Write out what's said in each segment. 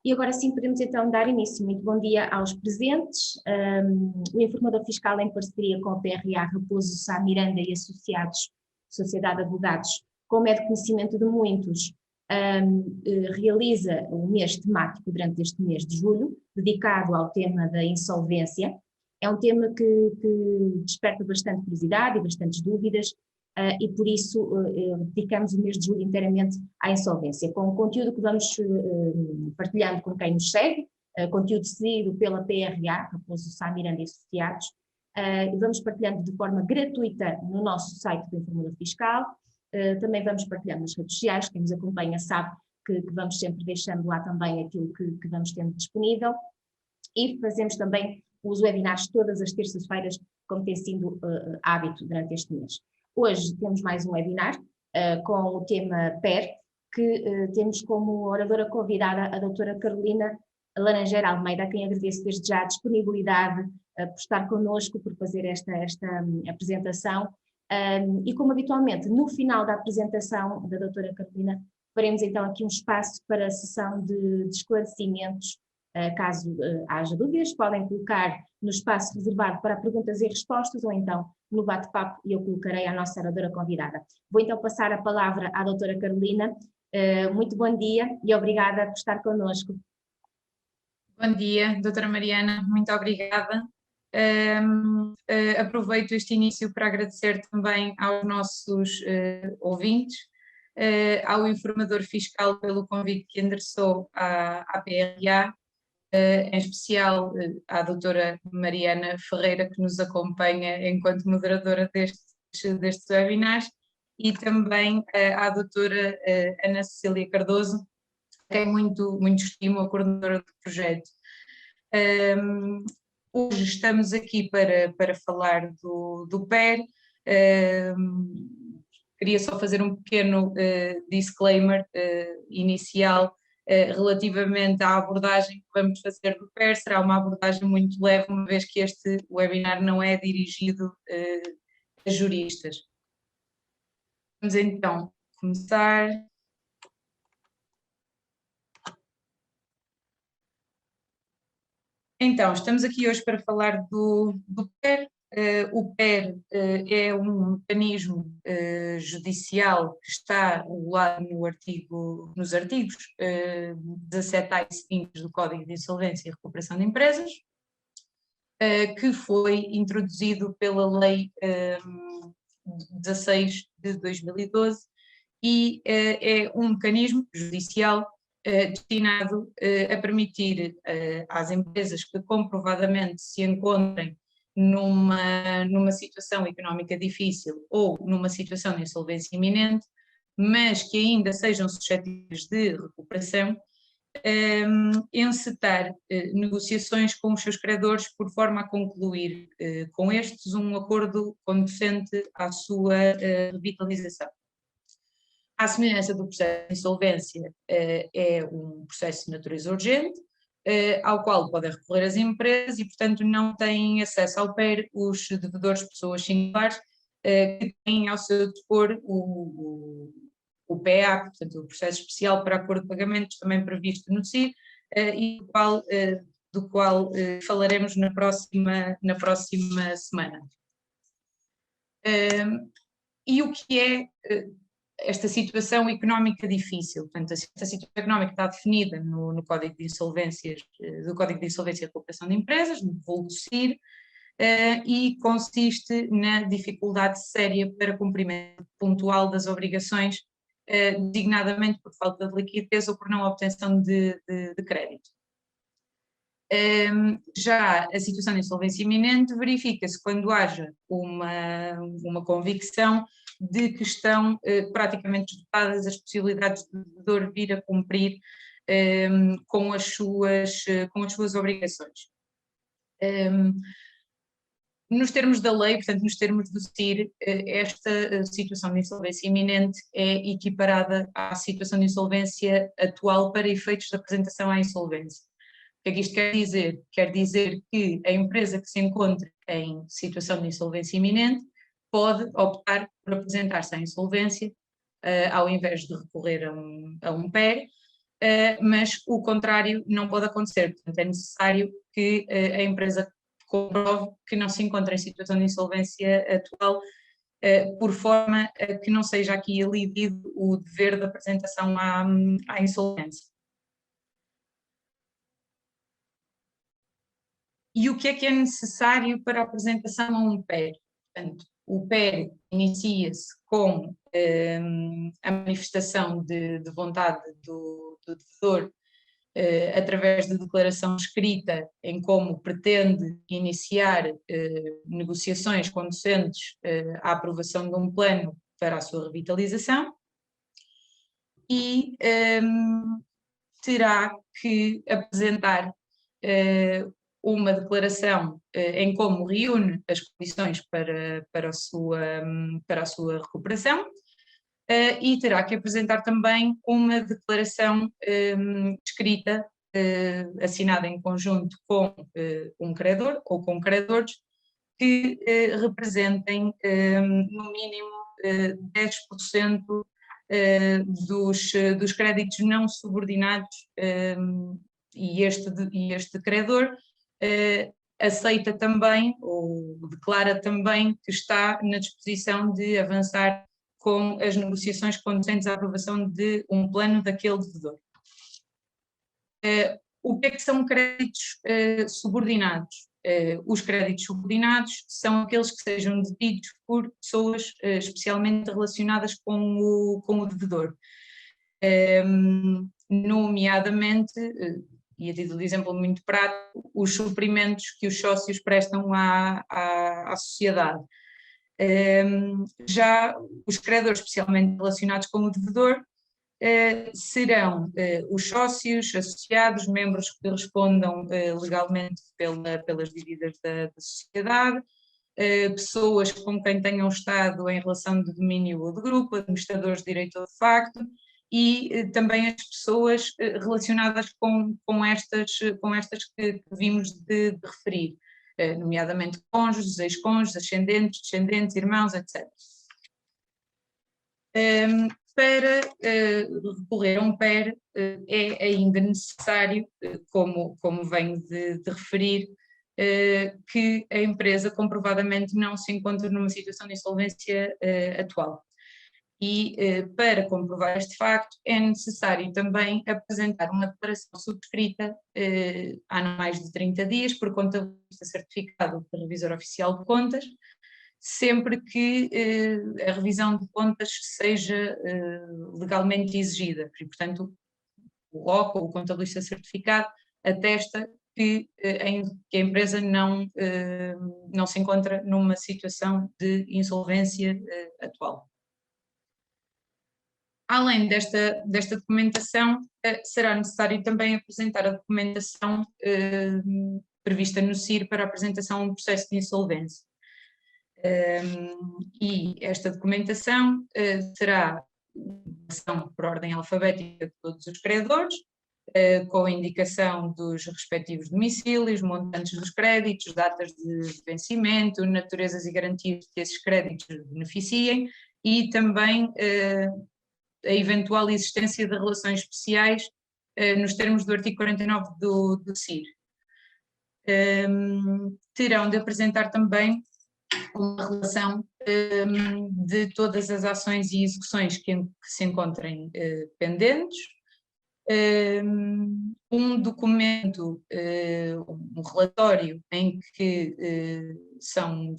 E agora sim podemos então dar início. Muito bom dia aos presentes. O informador fiscal, em parceria com o PRA Raposo Sá Miranda e Associados, Sociedade de Advogados, como é de conhecimento de muitos, realiza um mês temático durante este mês de julho, dedicado ao tema da insolvência. É um tema que desperta bastante curiosidade e bastantes dúvidas, e por isso dedicamos o mês de julho inteiramente à insolvência, com o conteúdo que vamos partilhando com quem nos segue, conteúdo cedido pela PRA, Raposo Sá Miranda e Associados, e vamos partilhando de forma gratuita no nosso site do Informador Fiscal. Também vamos partilhando nas redes sociais, quem nos acompanha sabe que vamos sempre deixando lá também aquilo que vamos tendo disponível, e fazemos também os webinars todas as terças-feiras, como tem sido hábito durante este mês. Hoje temos mais um webinar com o tema PER, que temos como oradora convidada a doutora Carolina Laranjeira Almeida, a quem agradeço desde já a disponibilidade por estar connosco, por fazer esta apresentação. E como habitualmente, no final da apresentação da doutora Carolina, faremos então aqui um espaço para a sessão de esclarecimentos. Caso haja dúvidas, podem colocar no espaço reservado para perguntas e respostas ou então no bate-papo e eu colocarei a nossa oradora convidada. Vou então passar a palavra à doutora Carolina. Muito bom dia e obrigada por estar connosco. Bom dia, doutora Mariana, muito obrigada. Aproveito este início para agradecer também aos nossos ouvintes, ao informador fiscal pelo convite que endereçou à PRA, em especial à doutora Mariana Ferreira, que nos acompanha enquanto moderadora destes webinars, e também à doutora Ana Cecília Cardoso, quem muito estimo, a coordenadora do projeto. Hoje estamos aqui para falar do PER. Queria só fazer um pequeno disclaimer inicial relativamente à abordagem que vamos fazer do PER. Será uma abordagem muito leve, uma vez que este webinar não é dirigido a juristas. Vamos então começar. Então, estamos aqui hoje para falar do PER. O PER é um mecanismo judicial que está regulado nos artigos 17A e seguintes do Código de Insolvência e Recuperação de Empresas, que foi introduzido pela Lei 16 de 2012 e é um mecanismo judicial destinado a permitir às empresas que comprovadamente se encontrem numa situação económica difícil ou numa situação de insolvência iminente, mas que ainda sejam suscetíveis de recuperação, encetar negociações com os seus credores por forma a concluir com estes um acordo conducente à sua revitalização. À semelhança do processo de insolvência, é um processo de natureza urgente, ao qual podem recorrer as empresas e, portanto, não têm acesso ao PER os devedores, pessoas singulares, que têm ao seu dispor o PEA, portanto, o processo especial para acordo de pagamentos, também previsto no CIR, e do qual falaremos na próxima semana. E o que é esta situação económica difícil? Portanto, esta situação económica está definida no Código de Insolvências, do Código de Insolvência e Recuperação de Empresas, no vulgo CIR, e consiste na dificuldade séria para cumprimento pontual das obrigações, designadamente por falta de liquidez ou por não obtenção de crédito. Já a situação de insolvência iminente verifica-se quando haja uma convicção de que estão praticamente esgotadas as possibilidades do devedor vir a cumprir com as suas obrigações. Nos termos da lei, portanto, nos termos do CIR, esta situação de insolvência iminente é equiparada à situação de insolvência atual para efeitos da apresentação à insolvência. O que é que isto quer dizer? Quer dizer que a empresa que se encontra em situação de insolvência iminente pode optar por apresentar-se à insolvência, ao invés de recorrer a um PER, mas o contrário não pode acontecer. Portanto, é necessário que a empresa comprove que não se encontra em situação de insolvência atual, por forma a que não seja aqui elidido o dever de apresentação à insolvência. E o que é necessário para a apresentação a um PER? Portanto, o PER inicia-se com a manifestação de vontade do devedor através de declaração escrita em como pretende iniciar negociações conducentes à aprovação de um plano para a sua revitalização e terá que apresentar uma declaração em como reúne as condições para a sua recuperação e terá que apresentar também uma declaração escrita, assinada em conjunto com um credor ou com credores que representem no mínimo 10% dos créditos não subordinados e este credor aceita também ou declara também que está na disposição de avançar com as negociações conduzentes à aprovação de um plano daquele devedor. O que é que são créditos subordinados? Os créditos subordinados são aqueles que sejam detidos por pessoas especialmente relacionadas com o devedor. Nomeadamente, e a título de exemplo muito prático, os suprimentos que os sócios prestam à sociedade. Já os credores especialmente relacionados com o devedor serão os sócios, associados, membros que respondam legalmente pelas dívidas da sociedade, pessoas com quem tenham estado em relação de domínio ou de grupo, administradores de direito ou de facto, e também as pessoas relacionadas com estas que vimos de referir, nomeadamente cônjuges, ex-cônjuges, ascendentes, descendentes, irmãos, etc. Para recorrer a um PER é ainda necessário, como venho de referir, que a empresa comprovadamente não se encontra numa situação de insolvência atual. E para comprovar este facto é necessário também apresentar uma declaração subscrita há não mais de 30 dias por contabilista certificado pelo revisor oficial de contas, sempre que a revisão de contas seja legalmente exigida. E, portanto, o OCO, o contabilista certificado, atesta que a empresa não se encontra numa situação de insolvência atual. Além desta documentação, será necessário também apresentar a documentação prevista no CIR para a apresentação a um processo de insolvência. E esta documentação será por ordem alfabética de todos os credores, com a indicação dos respectivos domicílios, montantes dos créditos, datas de vencimento, naturezas e garantias que esses créditos beneficiem e também a eventual existência de relações especiais nos termos do artigo 49 do CIR. Terão de apresentar também uma relação de todas as ações e execuções que se encontrem pendentes, um documento, um relatório em que são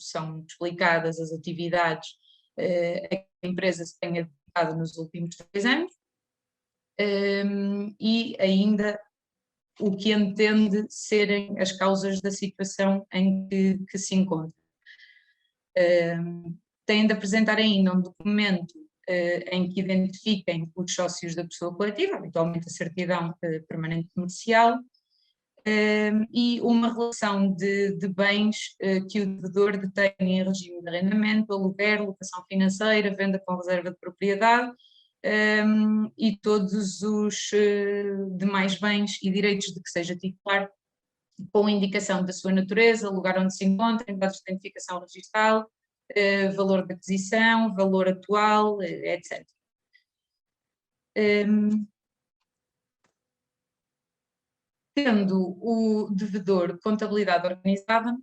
explicadas as atividades a que a empresa se tenha dedicado nos últimos 3 anos e ainda o que entende serem as causas da situação em que se encontra. Têm de apresentar ainda um documento em que identifiquem os sócios da pessoa coletiva, habitualmente a certidão permanente comercial, e uma relação de bens que o devedor detém em regime de arrendamento, aluguer, locação financeira, venda com reserva de propriedade e todos os demais bens e direitos de que seja titular, com indicação da sua natureza, lugar onde se encontra, dados de identificação registral, valor de aquisição, valor atual, etc. Tendo o devedor contabilidade organizada,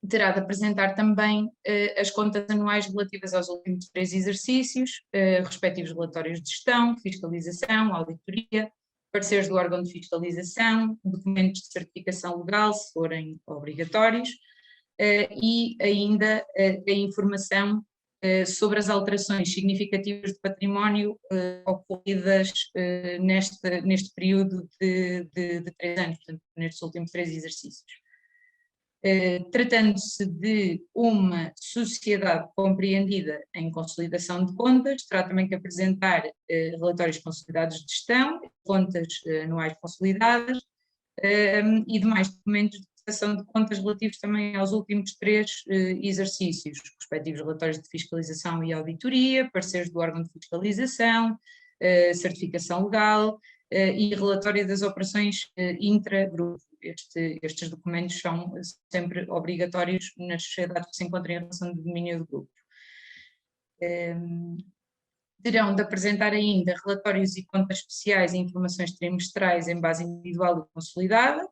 terá de apresentar também as contas anuais relativas aos últimos 3 exercícios, respectivos relatórios de gestão, fiscalização, auditoria, pareceres do órgão de fiscalização, documentos de certificação legal, se forem obrigatórios, e ainda a informação sobre as alterações significativas de património ocorridas neste período de 3 anos, portanto, nestes últimos 3 exercícios. Tratando-se de uma sociedade compreendida em consolidação de contas, terá também que apresentar relatórios consolidados de gestão, contas anuais consolidadas e demais documentos de prestação de contas relativos também aos últimos 3 exercícios, respectivos relatórios de fiscalização e auditoria, pareceres do órgão de fiscalização, certificação legal e relatório das operações intra-grupo. Estes documentos são sempre obrigatórios nas sociedades que se encontram em relação de domínio do grupo. Terão de apresentar ainda relatórios e contas especiais e informações trimestrais em base individual e consolidada,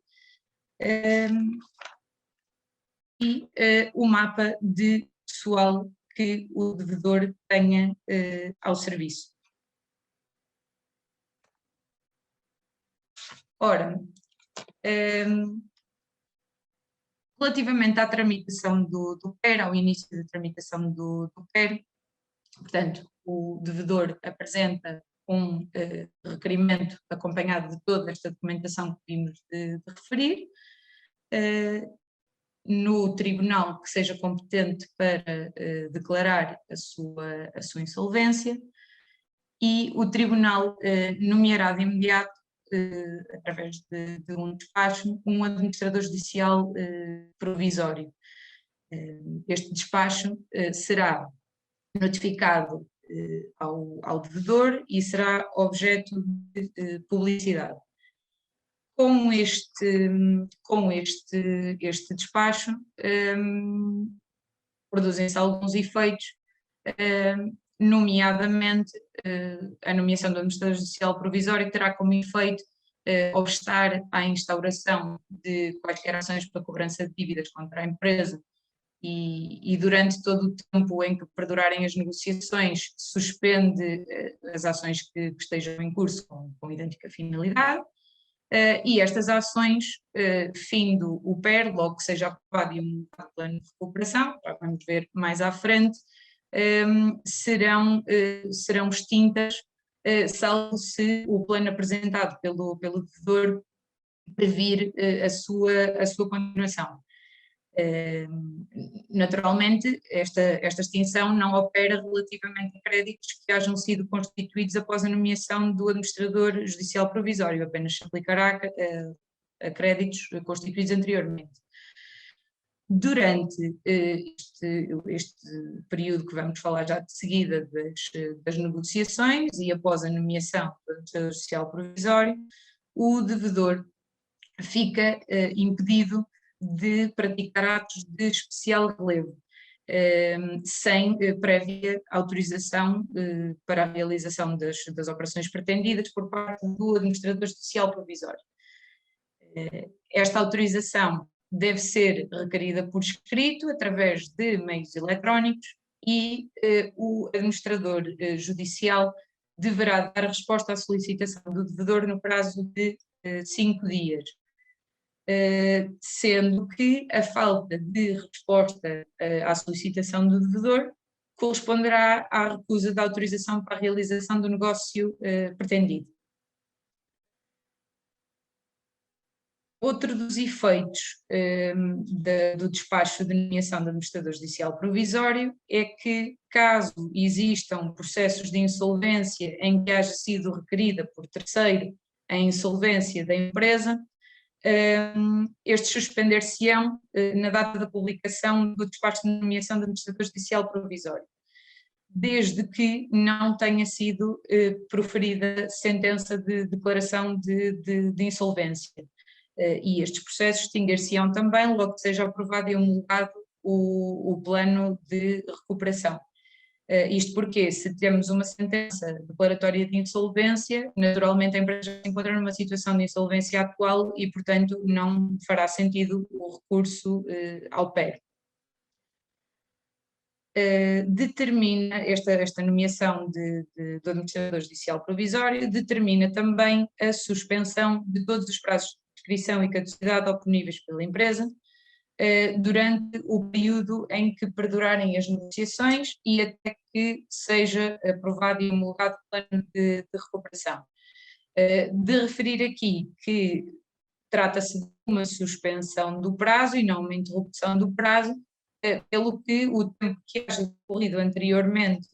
e o mapa de pessoal que o devedor tenha ao serviço. Ora, relativamente à tramitação do PER, ao início da tramitação do PER, portanto, o devedor apresenta um requerimento acompanhado de toda esta documentação que vimos de referir, no tribunal que seja competente para declarar a sua insolvência, e o tribunal nomeará de imediato, através de um despacho, um administrador judicial provisório. Este despacho será notificado ao devedor e será objeto de publicidade. Com este despacho, produzem-se alguns efeitos, nomeadamente a nomeação do administrador judicial provisório terá como efeito obstar à instauração de quaisquer ações para cobrança de dívidas contra a empresa e durante todo o tempo em que perdurarem as negociações suspende as ações que estejam em curso com idêntica finalidade. E estas ações, findo o PER, logo que seja aprovado e um plano de recuperação, vamos ver mais à frente, serão extintas, salvo se o plano apresentado pelo devedor previr a sua continuação. Naturalmente, esta extinção não opera relativamente a créditos que hajam sido constituídos após a nomeação do administrador judicial provisório, apenas se aplicará a créditos constituídos anteriormente. Durante este período que vamos falar já de seguida das negociações e após a nomeação do administrador judicial provisório, o devedor fica impedido de praticar atos de especial relevo, sem prévia autorização para a realização das operações pretendidas por parte do administrador judicial provisório. Esta autorização deve ser requerida por escrito, através de meios eletrónicos, e o administrador judicial deverá dar resposta à solicitação do devedor no prazo de 5 dias. Sendo que a falta de resposta à solicitação do devedor corresponderá à recusa da autorização para a realização do negócio pretendido. Outro dos efeitos do despacho de nomeação do administrador judicial provisório é que, caso existam processos de insolvência em que haja sido requerida por terceiro a insolvência da empresa, estes suspender-se-ão na data da publicação do despacho de nomeação do administrador judicial provisório, desde que não tenha sido proferida sentença de declaração de insolvência. E estes processos extinguir-se-ão também logo que seja aprovado e homologado o plano de recuperação. Isto porque, se temos uma sentença declaratória de insolvência, naturalmente a empresa se encontra numa situação de insolvência atual e, portanto, não fará sentido o recurso ao PER. Determina, esta nomeação do administrador judicial provisório, determina também a suspensão de todos os prazos de prescrição e caducidade oponíveis pela empresa, durante o período em que perdurarem as negociações e até que seja aprovado e homologado o plano de recuperação. De referir aqui que trata-se de uma suspensão do prazo e não uma interrupção do prazo, pelo que o tempo que haja decorrido anteriormente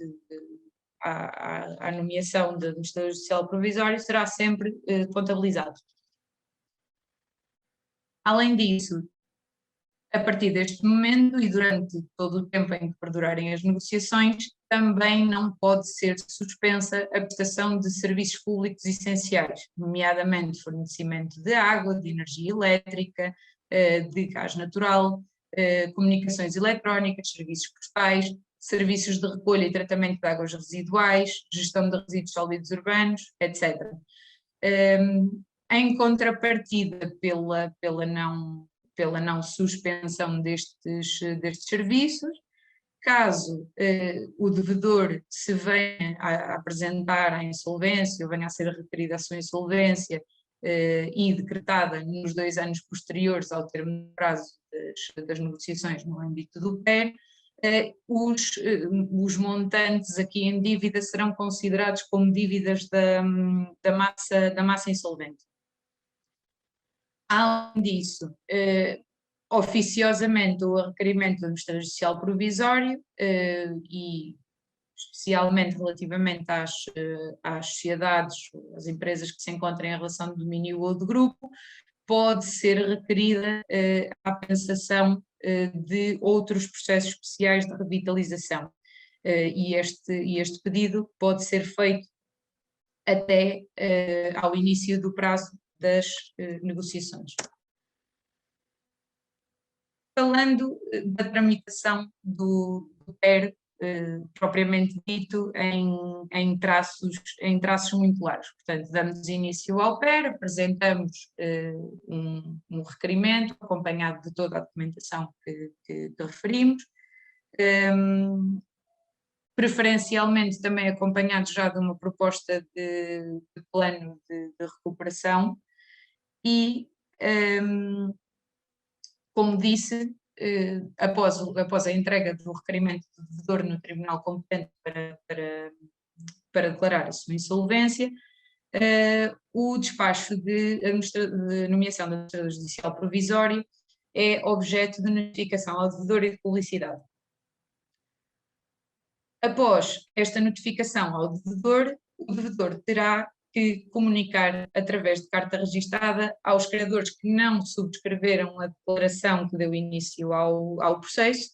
à nomeação de administrador judicial provisório será sempre contabilizado. Além disso, a partir deste momento e durante todo o tempo em que perdurarem as negociações, também não pode ser suspensa a prestação de serviços públicos essenciais, nomeadamente fornecimento de água, de energia elétrica, de gás natural, comunicações eletrónicas, serviços postais, serviços de recolha e tratamento de águas residuais, gestão de resíduos sólidos urbanos, etc. Em contrapartida pela não suspensão destes serviços, caso o devedor se venha a apresentar à insolvência ou venha a ser requerida a sua insolvência e decretada nos 2 anos posteriores ao termo do prazo das negociações no âmbito do PER, os montantes aqui em dívida serão considerados como dívidas da massa insolvente. Além disso, oficiosamente o requerimento do administrador judicial provisório e especialmente relativamente às sociedades, às empresas que se encontram em relação de domínio ou de grupo, pode ser requerida a pensação de outros processos especiais de revitalização e este pedido pode ser feito até ao início do prazo das negociações. Falando da tramitação do PER propriamente dito em traços muito largos, portanto damos início ao PER, apresentamos um requerimento acompanhado de toda a documentação que referimos, preferencialmente também acompanhado já de uma proposta de plano de recuperação e, como disse, após a entrega do requerimento do devedor no tribunal competente para declarar a sua insolvência, o despacho de nomeação do administrador judicial provisório é objeto de notificação ao devedor e de publicidade. Após esta notificação ao devedor, o devedor terá que comunicar através de carta registada aos credores que não subscreveram a declaração que deu início ao processo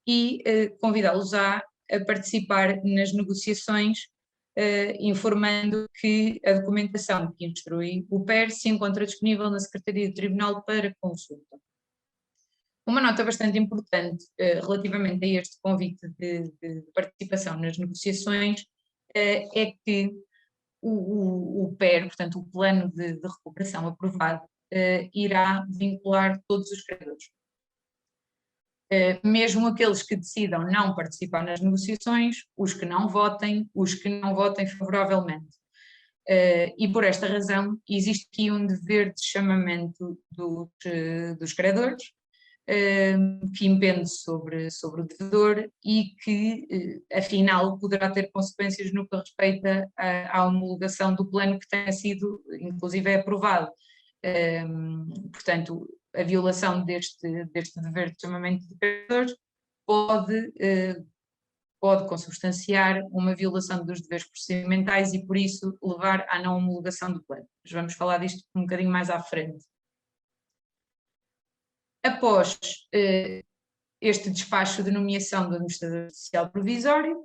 e convidá-los a participar nas negociações, informando que a documentação que instrui o PER se encontra disponível na Secretaria do Tribunal para consulta. Uma nota bastante importante relativamente a este convite de participação nas negociações é que o PER, portanto o plano de recuperação aprovado, irá vincular todos os credores. Mesmo aqueles que decidam não participar nas negociações, os que não votem favoravelmente. E por esta razão existe aqui um dever de chamamento dos credores, que impende sobre o devedor e que, afinal, poderá ter consequências no que respeita à homologação do plano que tenha sido, inclusive, aprovado. Portanto, a violação deste dever de chamamento de credores pode consubstanciar uma violação dos deveres procedimentais e, por isso, levar à não homologação do plano. Mas vamos falar disto um bocadinho mais à frente. Após este despacho de nomeação do administrador judicial provisório,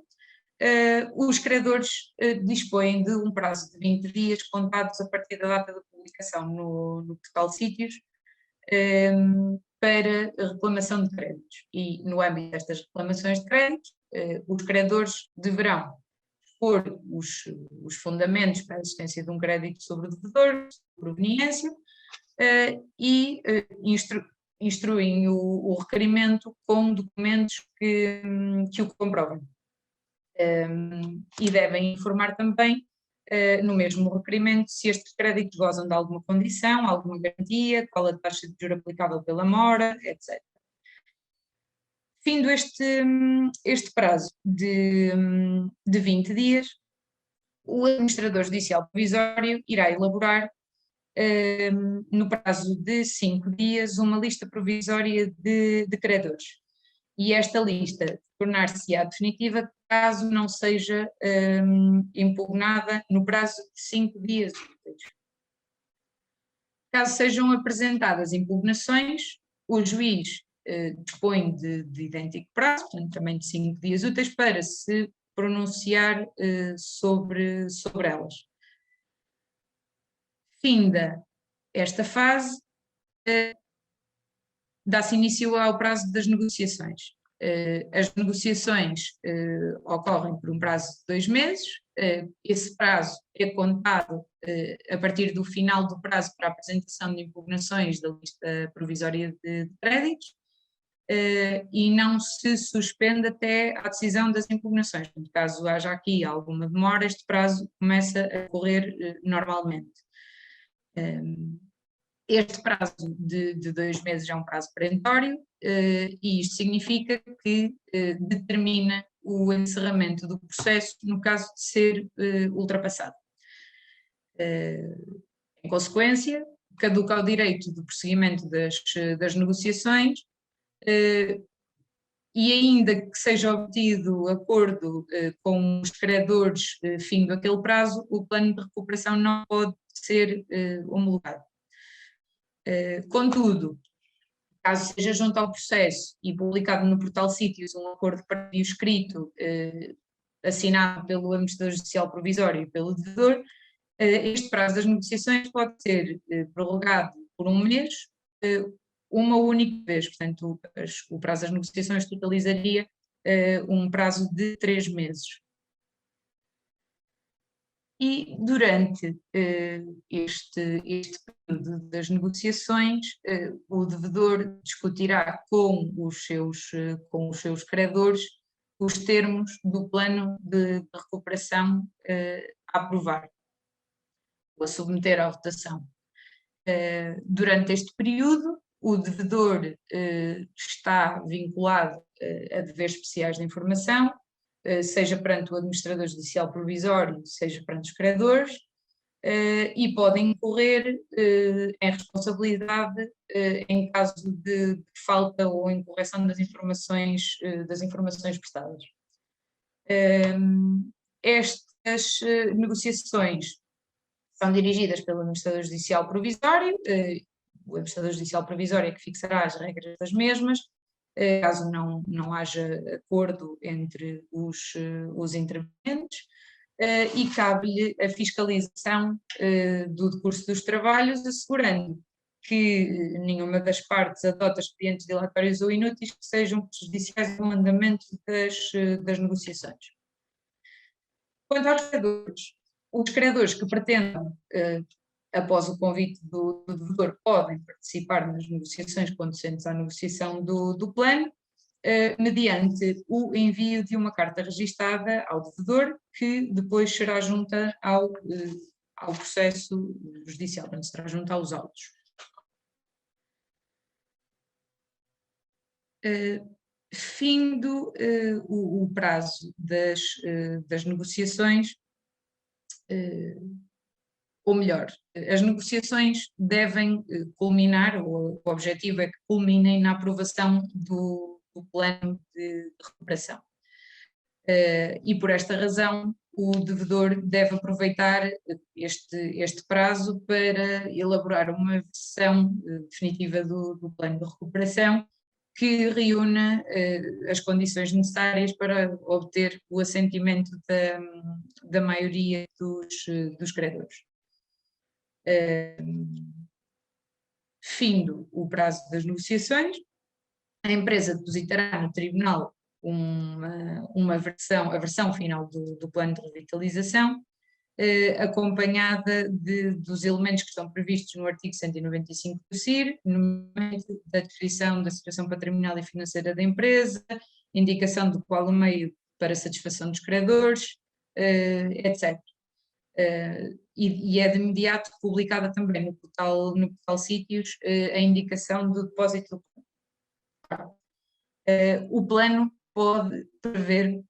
os credores dispõem de um prazo de 20 dias contados a partir da data da publicação no portal Sítios para reclamação de créditos. E no âmbito destas reclamações de créditos, os credores deverão expor os fundamentos para a existência de um crédito sobre o devedor, proveniência, e instruem o requerimento com documentos que o comprovem. E devem informar também, no mesmo requerimento, se estes créditos gozam de alguma condição, alguma garantia, qual a taxa de juros aplicável pela mora, etc. Findo este prazo de 20 dias, o administrador judicial provisório irá elaborar, no prazo de 5 dias, uma lista provisória de credores. E esta lista tornar-se-á definitiva caso não seja impugnada no prazo de 5 dias úteis. Caso sejam apresentadas impugnações, o juiz dispõe de idêntico prazo, portanto também de 5 dias úteis, para se pronunciar sobre elas. Finda esta fase, dá-se início ao prazo das negociações. As negociações ocorrem por um prazo de 2 meses, esse prazo é contado a partir do final do prazo para a apresentação de impugnações da lista provisória de créditos, e não se suspende até à decisão das impugnações. Portanto, caso haja aqui alguma demora, este prazo começa a correr normalmente. Este prazo de 2 meses é um prazo perentório, e isto significa que determina o encerramento do processo no caso de ser ultrapassado. Em consequência, caduca o direito do prosseguimento das negociações, e ainda que seja obtido acordo com os credores fim daquele prazo, o plano de recuperação não pode ser homologado. Contudo, caso seja junto ao processo e publicado no portal Sítios um acordo prévio escrito assinado pelo administrador judicial provisório e pelo devedor, este prazo das negociações pode ser prorrogado por 1 mês, uma única vez. Portanto, o prazo das negociações totalizaria um prazo de 3 meses. E durante este período das negociações, o devedor discutirá com os seus credores os termos do plano de recuperação a aprovar ou a submeter à votação. Durante este período, o devedor está vinculado a deveres especiais de informação, seja perante o administrador judicial provisório, seja perante os credores, e podem incorrer em responsabilidade em caso de falta ou incorreção das informações prestadas. Estas negociações são dirigidas pelo administrador judicial provisório, o administrador judicial provisório é que fixará as regras das mesmas, caso não haja acordo entre os intervenientes, e cabe-lhe a fiscalização do decurso dos trabalhos, assegurando que nenhuma das partes adota expedientes dilatórios ou inúteis que sejam prejudiciais ao andamento das negociações. Quanto aos credores, os credores que pretendam, após o convite do devedor, podem participar nas negociações conducentes à negociação do plano, mediante o envio de uma carta registada ao devedor, que depois será junta ao processo judicial, portanto será junta aos autos. Findo o prazo das negociações, ou melhor, as negociações devem culminar, ou o objetivo é que culminem na aprovação do plano de recuperação. E por esta razão o devedor deve aproveitar este prazo para elaborar uma versão definitiva do plano de recuperação que reúna as condições necessárias para obter o assentimento da maioria dos credores. Findo o prazo das negociações, a empresa depositará no tribunal a versão final do plano de revitalização, acompanhada dos elementos que estão previstos no artigo 195 do CIR, nomeadamente da descrição da situação patrimonial e financeira da empresa, indicação de qual o meio para satisfação dos credores, etc. E é de imediato publicada também no portal Sítios a indicação do depósito do plano. O plano pode prever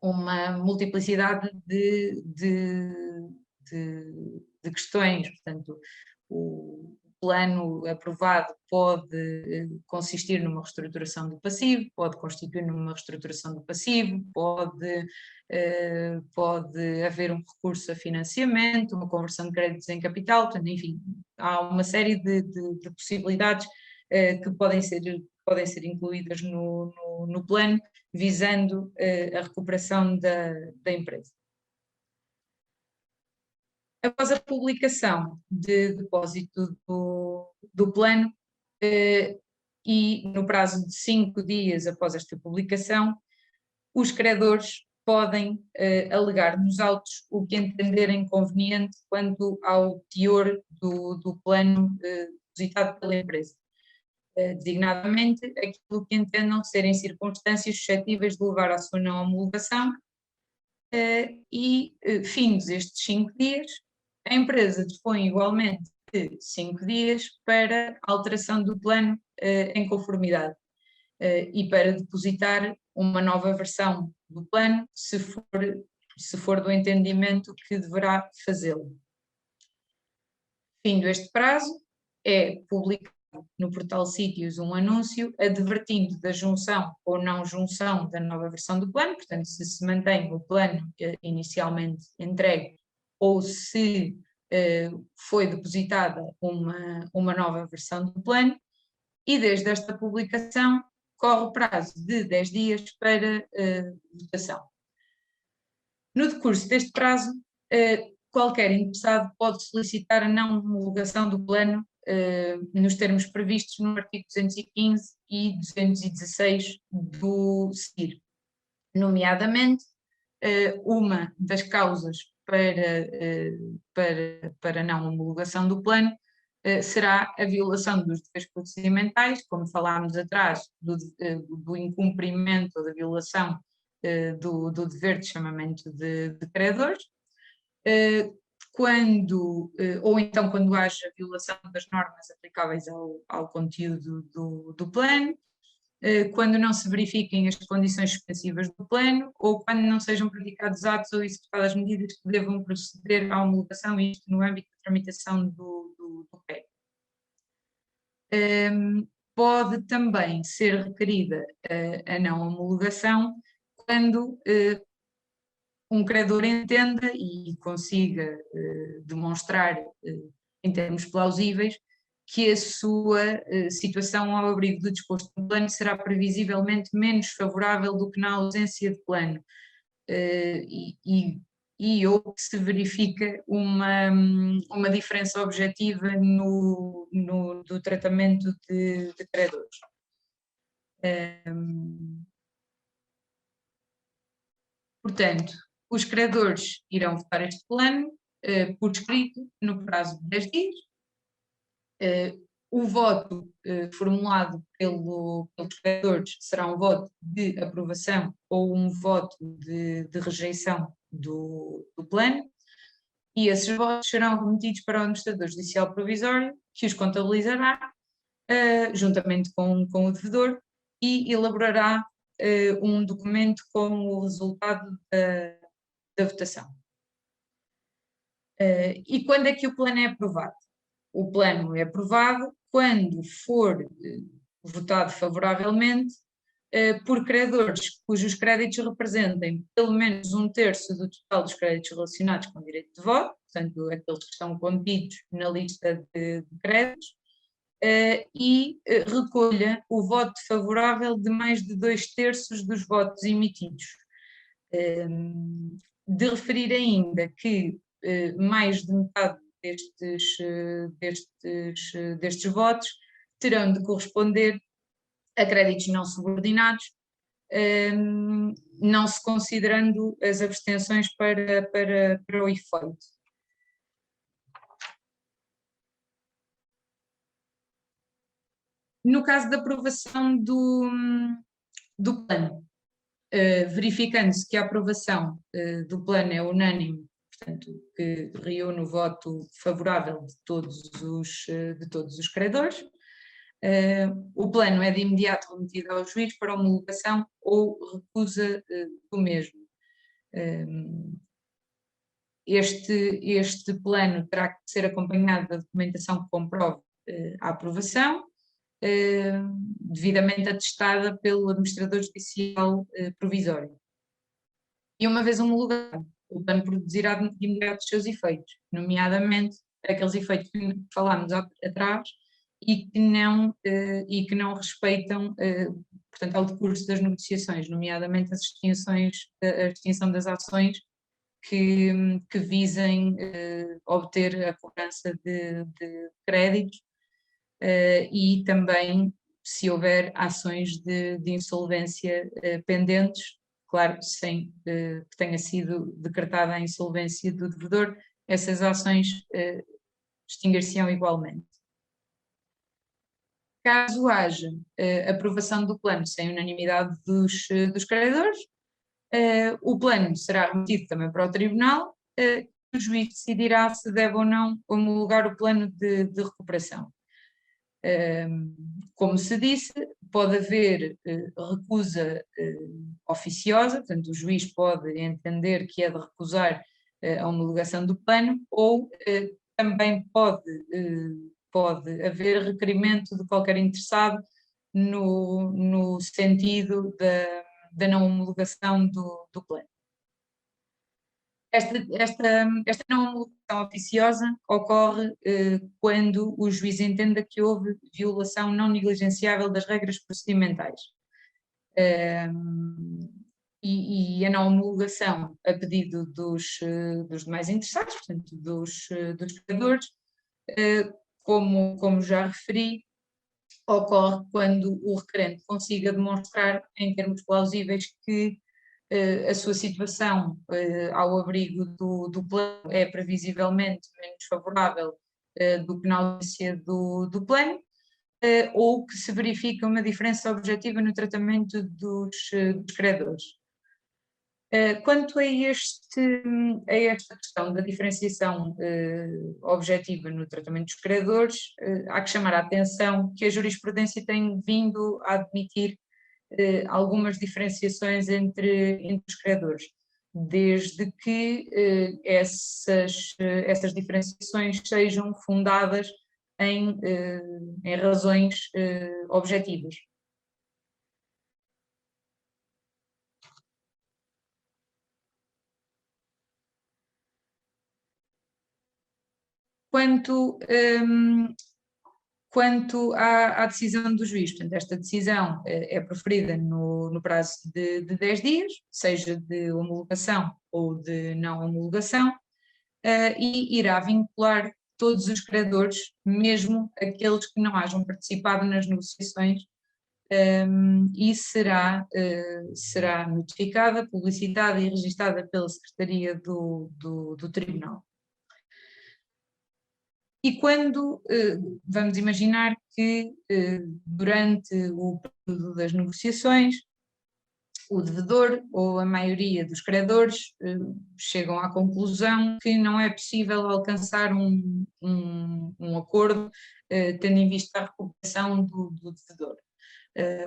uma multiplicidade de questões, portanto, o plano aprovado pode consistir numa reestruturação do passivo, pode constituir numa reestruturação do passivo, pode haver um recurso a financiamento, uma conversão de créditos em capital, portanto, enfim, há uma série de possibilidades que podem ser incluídas no plano, visando a recuperação da empresa. Após a publicação de depósito do plano e no prazo de 5 dias após esta publicação, os credores podem alegar nos autos o que entenderem conveniente quanto ao teor do plano depositado pela empresa. Designadamente aquilo que entendam serem circunstâncias suscetíveis de levar à sua não homologação e, findos estes 5 dias, a empresa dispõe igualmente de 5 dias para alteração do plano em conformidade e para depositar uma nova versão do plano, se for do entendimento que deverá fazê-lo. Findo este prazo, é publicado no portal Sítios um anúncio advertindo da junção ou não junção da nova versão do plano, portanto, se mantém o plano inicialmente entregue ou se foi depositada uma nova versão do plano, e desde esta publicação corre o prazo de 10 dias para votação. No decurso deste prazo, qualquer interessado pode solicitar a não homologação do plano nos termos previstos no artigo 215 e 216 do CIR. Nomeadamente, uma das causas para não homologação do plano será a violação dos deveres procedimentais, como falámos atrás, do incumprimento ou da violação do dever de chamamento de credores, ou então quando haja violação das normas aplicáveis ao conteúdo do plano, quando não se verifiquem as condições suspensivas do plano ou quando não sejam praticados atos ou executadas medidas que devam proceder à homologação, isto no âmbito da tramitação do PEC. Pode também ser requerida a não homologação quando um credor entenda e consiga demonstrar em termos plausíveis que a sua situação ao abrigo do disposto no plano será previsivelmente menos favorável do que na ausência de plano ou que se verifica uma diferença objetiva do tratamento de credores. Portanto, os credores irão votar este plano por escrito no prazo de 10 dias. O voto formulado pelos credores será um voto de aprovação ou um voto de rejeição do plano, e esses votos serão remetidos para o administrador judicial provisório, que os contabilizará juntamente com o devedor e elaborará um documento com o resultado da votação. E quando é que o plano é aprovado? O plano é aprovado quando for votado favoravelmente por credores cujos créditos representem pelo menos 1/3 do total dos créditos relacionados com direito de voto, portanto aqueles que estão contidos na lista de créditos, e recolha o voto favorável de mais de 2/3 dos votos emitidos. De referir ainda que mais de metade destes votos terão de corresponder a créditos não subordinados, não se considerando as abstenções para o efeito. No caso da aprovação do plano, verificando-se que a aprovação do plano é unânime, portanto, que reúne o voto favorável de todos os credores, o plano é de imediato remetido ao juiz para homologação ou recusa do mesmo. Este plano terá que ser acompanhado da documentação que comprove a aprovação, devidamente atestada pelo administrador judicial provisório. E uma vez homologado, o plano produzirá de imediato os seus efeitos, nomeadamente aqueles efeitos que falámos atrás e que não respeitam, portanto, ao decurso das negociações, nomeadamente a extinção das ações que visem obter a cobrança de créditos, e também se houver ações de insolvência pendentes, claro, sem que tenha sido decretada a insolvência do devedor, essas ações extinguir-se-ão igualmente. Caso haja aprovação do plano sem unanimidade dos credores, o plano será remetido também para o tribunal, o juiz decidirá se deve ou não homologar o plano de recuperação. Como se disse, pode haver recusa oficiosa, portanto o juiz pode entender que é de recusar a homologação do plano, ou também pode haver requerimento de qualquer interessado no sentido da não homologação do plano. Esta não homologação oficiosa ocorre quando o juiz entenda que houve violação não negligenciável das regras procedimentais. E a não homologação a pedido dos demais interessados, portanto dos credores, como já referi, ocorre quando o requerente consiga demonstrar em termos plausíveis que a sua situação ao abrigo do plano é previsivelmente menos favorável do que na ausência do plano, ou que se verifica uma diferença objetiva no tratamento dos credores. Quanto a esta questão da diferenciação objetiva no tratamento dos credores, há que chamar a atenção que a jurisprudência tem vindo a admitir algumas diferenciações entre os credores, desde que essas diferenciações sejam fundadas em razões objetivas. Quanto à decisão do juiz, portanto, esta decisão é proferida no prazo de 10 dias, seja de homologação ou de não homologação, e irá vincular todos os credores, mesmo aqueles que não hajam participado nas negociações, e será notificada, publicitada e registada pela Secretaria do Tribunal. E quando vamos imaginar que durante o período das negociações o devedor ou a maioria dos credores chegam à conclusão que não é possível alcançar um acordo tendo em vista a recuperação do devedor,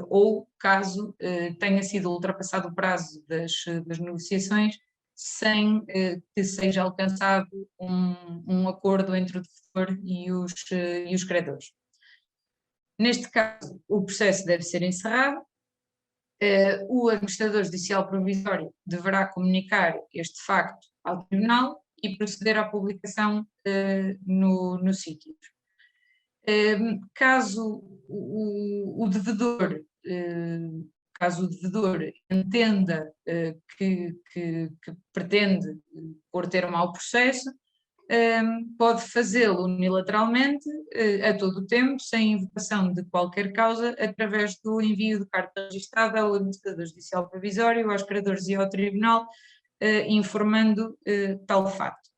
ou caso tenha sido ultrapassado o prazo das negociações sem que seja alcançado um acordo entre o devedor e os credores. Neste caso, o processo deve ser encerrado, o administrador judicial provisório deverá comunicar este facto ao tribunal e proceder à publicação no sítio. Caso o devedor entenda que pretende pôr termo ao processo, pode fazê-lo unilateralmente, a todo o tempo, sem invocação de qualquer causa, através do envio de carta registada ao administrador judicial provisório, aos credores e ao tribunal, informando tal facto.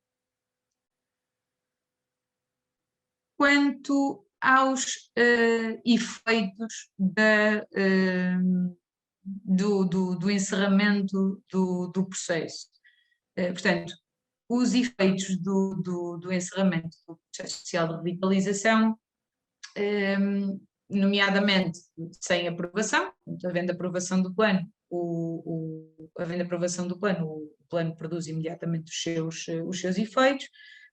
Quanto aos efeitos do encerramento do processo, portanto, os efeitos do encerramento do processo social de revitalização, nomeadamente sem aprovação, havendo aprovação do plano, havendo aprovação do plano, o plano produz imediatamente os seus efeitos,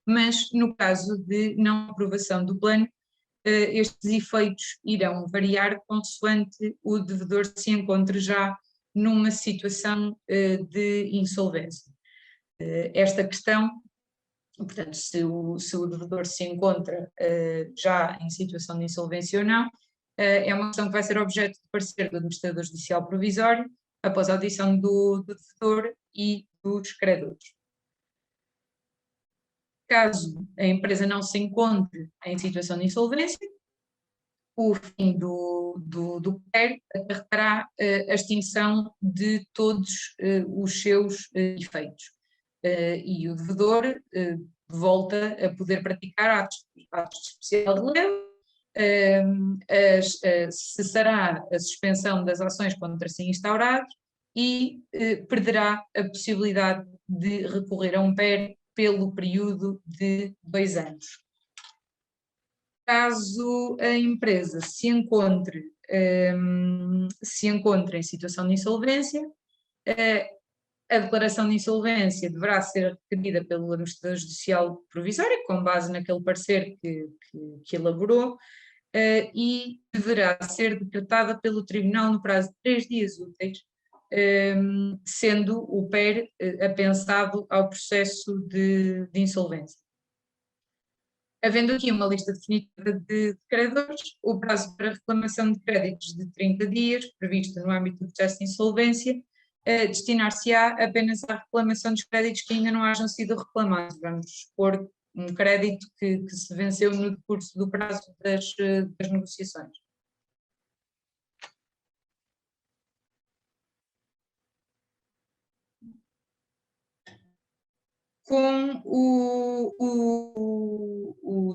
mas no caso de não aprovação do plano, estes efeitos irão variar consoante o devedor se encontre já numa situação de insolvência. Esta questão, portanto, se o devedor se encontra já em situação de insolvência ou não, é uma questão que vai ser objeto de parecer do administrador judicial provisório após a audição do devedor e dos credores. Caso a empresa não se encontre em situação de insolvência, o fim do PER acarretará a extinção de todos os seus efeitos. E o devedor volta a poder praticar atos de especial relevo, cessará a suspensão das ações contra si instauradas e perderá a possibilidade de recorrer a um PER pelo período de 2 anos. Caso a empresa se encontre em situação de insolvência, a declaração de insolvência deverá ser requerida pelo administrador judicial provisório, com base naquele parecer que elaborou, e deverá ser decretada pelo tribunal no prazo de 3 dias úteis, sendo o PER apensado ao processo de insolvência. Havendo aqui uma lista definitiva de credores, o prazo para reclamação de créditos de 30 dias, previsto no âmbito do processo de insolvência, destinar-se-á apenas à reclamação dos créditos que ainda não hajam sido reclamados. Vamos supor um crédito que se venceu no decurso do prazo das negociações. Com o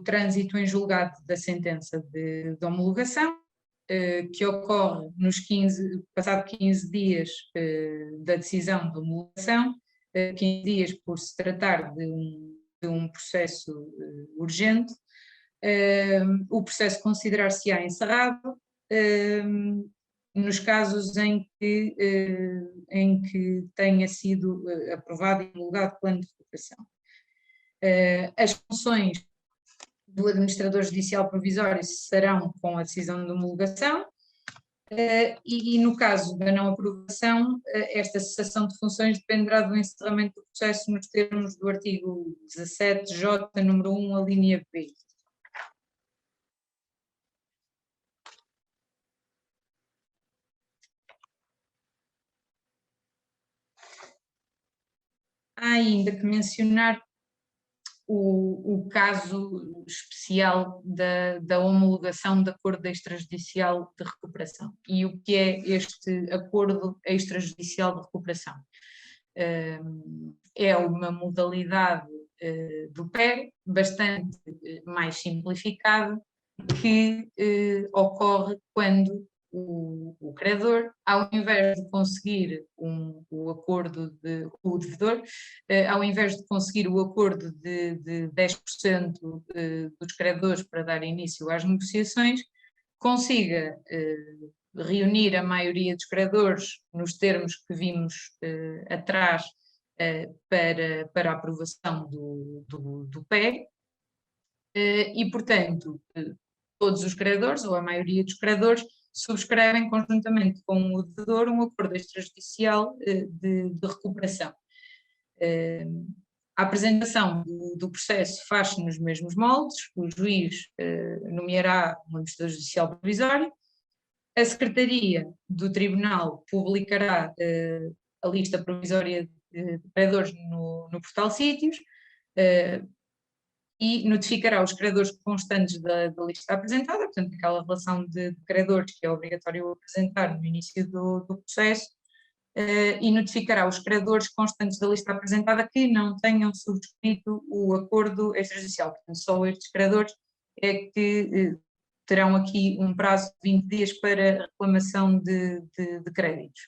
trânsito em julgado da sentença de homologação, que ocorre passado 15 dias da decisão de homologação, 15 dias por se tratar de um processo urgente, o processo considerar-se-á encerrado nos casos em que tenha sido aprovado e homologado o plano de recuperação. As funções do administrador judicial provisório serão com a decisão de homologação e no caso da não aprovação, esta cessação de funções dependerá do encerramento do processo nos termos do artigo 17J, número 1, a linha B. Há ainda que mencionar o caso especial da homologação de acordo extrajudicial de recuperação. E o que é este acordo extrajudicial de recuperação? É uma modalidade do PER bastante mais simplificada que ocorre quando o credor, ao invés de conseguir o acordo o devedor, ao invés de conseguir o acordo de 10% dos credores para dar início às negociações, consiga reunir a maioria dos credores nos termos que vimos atrás para a aprovação do PER, e, portanto, todos os credores, ou a maioria dos credores, subscrevem conjuntamente com o devedor um acordo extrajudicial de recuperação. A apresentação do processo faz-se nos mesmos moldes, o juiz nomeará um administrador judicial provisório, a Secretaria do Tribunal publicará a lista provisória de credores no portal Sítios, e notificará os credores constantes da lista apresentada, portanto, aquela relação de credores que é obrigatório apresentar no início do processo, e notificará os credores constantes da lista apresentada que não tenham subscrito o acordo extrajudicial. Portanto, só estes credores é que terão aqui um prazo de 20 dias para reclamação de créditos.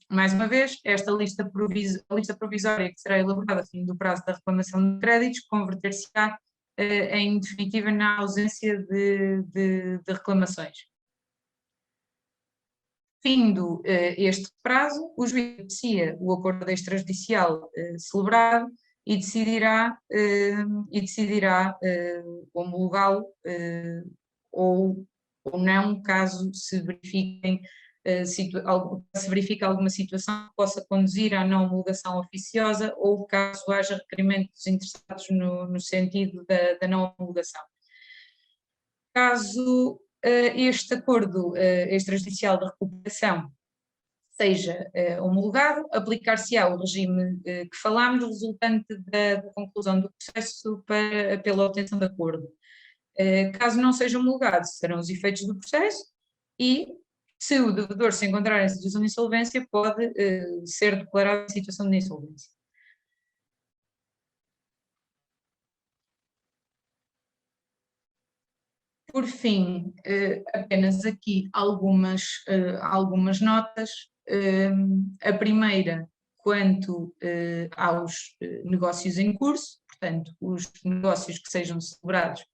Mais uma vez, esta lista provisória que será elaborada a fim do prazo da reclamação de créditos converter-se-á em definitiva na ausência de reclamações. Findo este prazo, o juiz aprecia o acordo extrajudicial celebrado e decidirá homologá-lo ou não, caso se verifique alguma situação que possa conduzir à não homologação oficiosa ou caso haja requerimento dos interessados no sentido da não homologação. Caso este acordo extrajudicial de recuperação seja homologado, aplicar-se-á o regime que falámos, resultante da conclusão do processo pela obtenção de acordo. Caso não seja homologado, serão os efeitos do processo e, se o devedor se encontrar em situação de insolvência, pode ser declarado em situação de insolvência. Por fim, apenas aqui algumas notas. A primeira, quanto aos negócios em curso, portanto, os negócios que sejam celebrados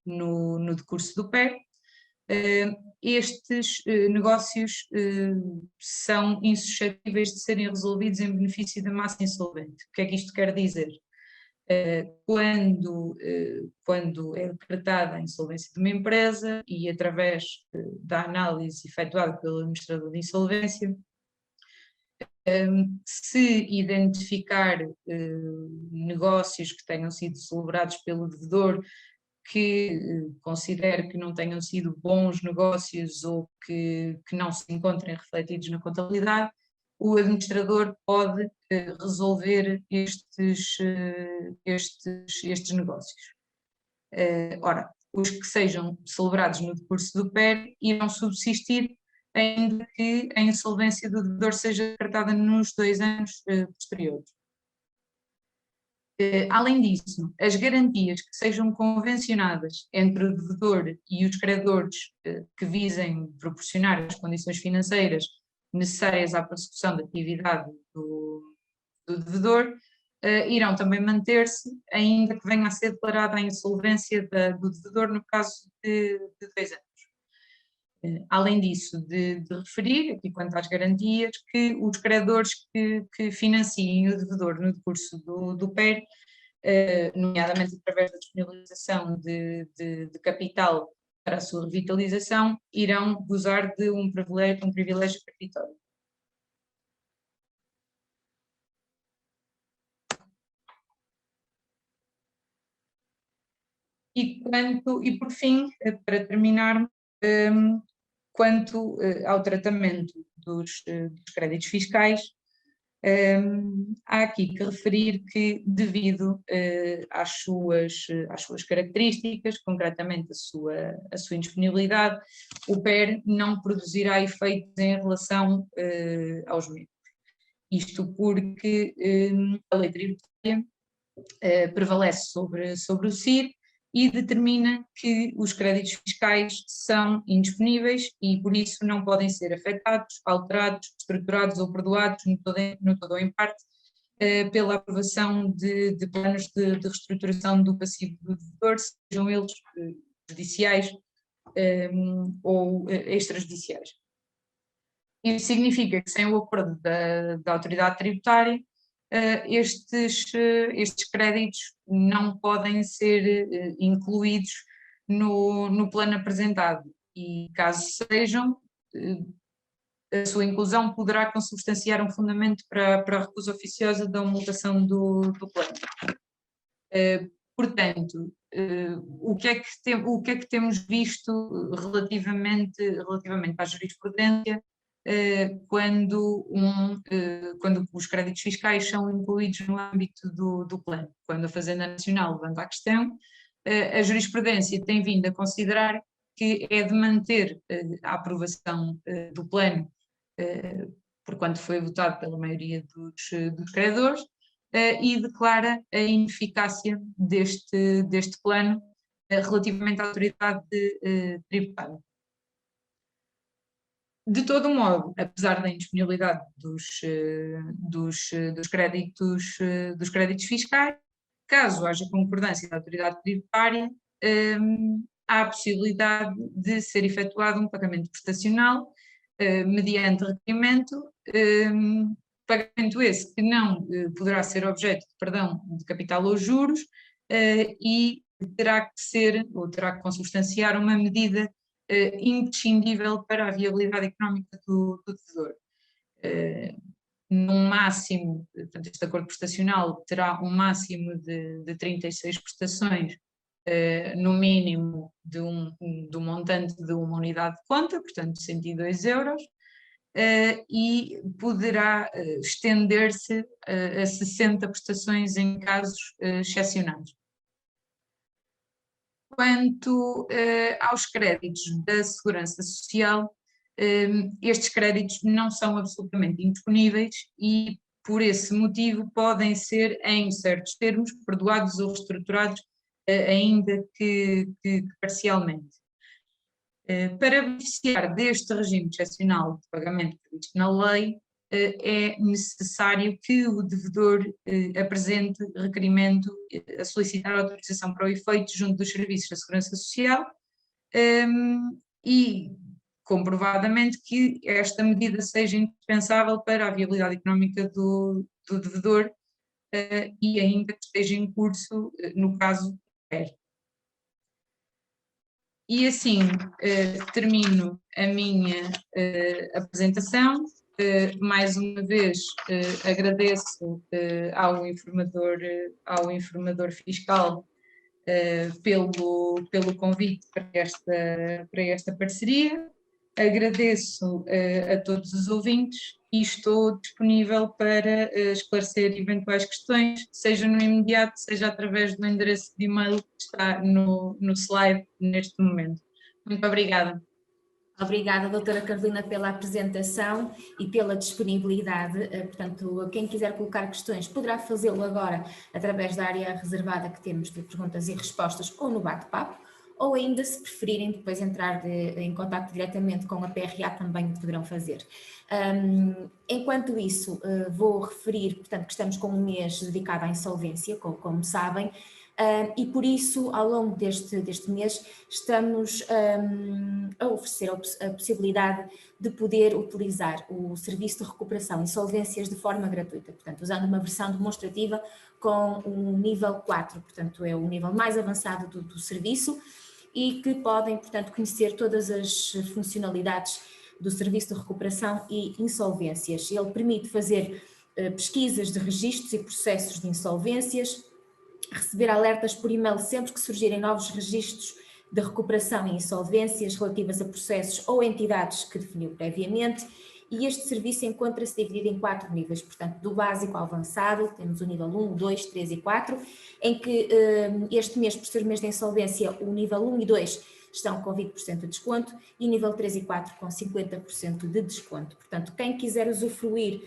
no decurso do PER. Estes negócios são insuscetíveis de serem resolvidos em benefício da massa insolvente. O que é que isto quer dizer? Quando é decretada a insolvência de uma empresa e através da análise efetuada pelo administrador de insolvência, se identificar negócios que tenham sido celebrados pelo devedor que considere que não tenham sido bons negócios ou que não se encontrem refletidos na contabilidade, o administrador pode resolver estes negócios. Ora, os que sejam celebrados no decurso do PER irão subsistir ainda que a insolvência do devedor seja decretada nos 2 anos posteriores. Além disso, as garantias que sejam convencionadas entre o devedor e os credores que visem proporcionar as condições financeiras necessárias à prossecução da atividade do devedor irão também manter-se, ainda que venha a ser declarada a insolvência do devedor no caso de 2 anos. Além disso, de referir, aqui quanto às garantias, que os credores que financiem o devedor no decurso do PER, nomeadamente através da disponibilização de capital para a sua revitalização, irão gozar de um privilégio creditório. E por fim, para terminar, quanto ao tratamento dos créditos fiscais, há aqui que referir que, devido às suas características, concretamente a sua indisponibilidade, o PER não produzirá efeitos em relação aos membros. Isto porque a lei tributária prevalece sobre o CIR e determina que os créditos fiscais são indisponíveis e por isso não podem ser afetados, alterados, estruturados ou perdoados no todo ou em parte pela aprovação de planos de reestruturação do passivo do devedor, sejam eles judiciais ou extrajudiciais. Isso significa que sem o acordo da autoridade tributária estes créditos não podem ser incluídos no plano apresentado e, caso sejam, a sua inclusão poderá consubstanciar um fundamento para a recusa oficiosa da homologação do plano. Portanto, o que é que temos visto relativamente à jurisprudência quando os créditos fiscais são incluídos no âmbito do plano. Quando a Fazenda Nacional levanta a questão, a jurisprudência tem vindo a considerar que é de manter a aprovação do plano, porquanto foi votado pela maioria dos credores, e declara a ineficácia deste plano relativamente à autoridade tributária. De todo modo, apesar da indisponibilidade dos créditos fiscais, caso haja concordância da autoridade tributária, há a possibilidade de ser efetuado um pagamento prestacional mediante requerimento, pagamento esse que não poderá ser objeto de perdão de capital ou juros e terá que ser, ou terá que consubstanciar uma medida imprescindível para a viabilidade económica do devedor. Num máximo, portanto, este acordo prestacional terá um máximo de 36 prestações, no mínimo do montante de uma unidade de conta, portanto 102 euros, e poderá estender-se a 60 prestações em casos excepcionais. Quanto aos créditos da Segurança Social, estes créditos não são absolutamente indisponíveis e, por esse motivo, podem ser, em certos termos, perdoados ou reestruturados, ainda que parcialmente. Para beneficiar deste regime excepcional de pagamento previsto na lei, é necessário que o devedor apresente requerimento a solicitar autorização para o efeito junto dos serviços da Segurança Social e comprovadamente que esta medida seja indispensável para a viabilidade económica do devedor e ainda que esteja em curso, no caso quer. E assim termino a minha apresentação. Mais uma vez agradeço ao informador fiscal pelo convite para esta parceria. Agradeço a todos os ouvintes e estou disponível para esclarecer eventuais questões, seja no imediato, seja através do endereço de e-mail que está no slide neste momento. Muito obrigada. Obrigada, doutora Carolina, pela apresentação e pela disponibilidade. Portanto, quem quiser colocar questões poderá fazê-lo agora através da área reservada que temos de perguntas e respostas ou no bate-papo, ou ainda, se preferirem, depois entrar em contato diretamente com a PRA, também o poderão fazer. Enquanto isso, vou referir, portanto, que estamos com um mês dedicado à insolvência, como sabem, e por isso, ao longo deste mês, estamos a oferecer a possibilidade de poder utilizar o serviço de recuperação insolvências de forma gratuita, portanto, usando uma versão demonstrativa com o nível 4, portanto, é o nível mais avançado do serviço e que podem, portanto, conhecer todas as funcionalidades do serviço de recuperação e insolvências. Ele permite fazer pesquisas de registros e processos de insolvências, receber alertas por e-mail sempre que surgirem novos registros de recuperação e insolvências relativas a processos ou entidades que definiu previamente, e este serviço encontra-se dividido em 4 níveis, portanto, do básico ao avançado, temos o nível 1, 2, 3 e 4, em que este mês, por ser o mês da insolvência, o nível 1 e 2 estão com 20% de desconto e nível 3 e 4 com 50% de desconto. Portanto, quem quiser usufruir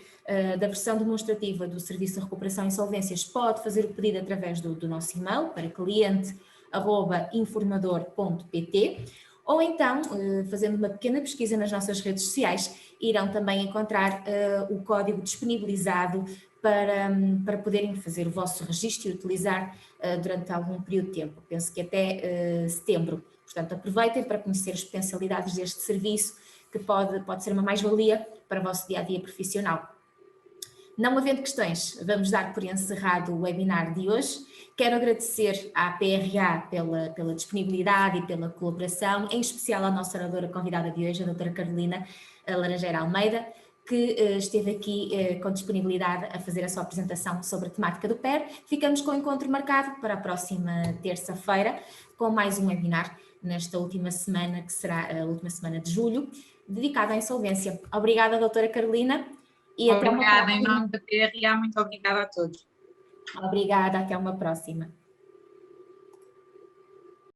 da versão demonstrativa do Serviço de Recuperação e Insolvências pode fazer o pedido através do nosso e-mail para cliente@informador.pt, ou então, fazendo uma pequena pesquisa nas nossas redes sociais, irão também encontrar o código disponibilizado para poderem fazer o vosso registro e utilizar durante algum período de tempo, penso que até setembro. Portanto, aproveitem para conhecer as potencialidades deste serviço, que pode ser uma mais-valia para o vosso dia-a-dia profissional. Não havendo questões, vamos dar por encerrado o webinar de hoje. Quero agradecer à PRA pela disponibilidade e pela colaboração, em especial à nossa oradora convidada de hoje, a doutora Carolina Laranjeira Almeida, que esteve aqui com disponibilidade a fazer a sua apresentação sobre a temática do PER. Ficamos com o encontro marcado para a próxima terça-feira, com mais um webinar nesta última semana, que será a última semana de julho. dedicado à insolvência. Obrigada, doutora Carolina. E até uma Obrigada, próxima. em nome da PRA, muito obrigada a todos. Obrigada, até uma próxima.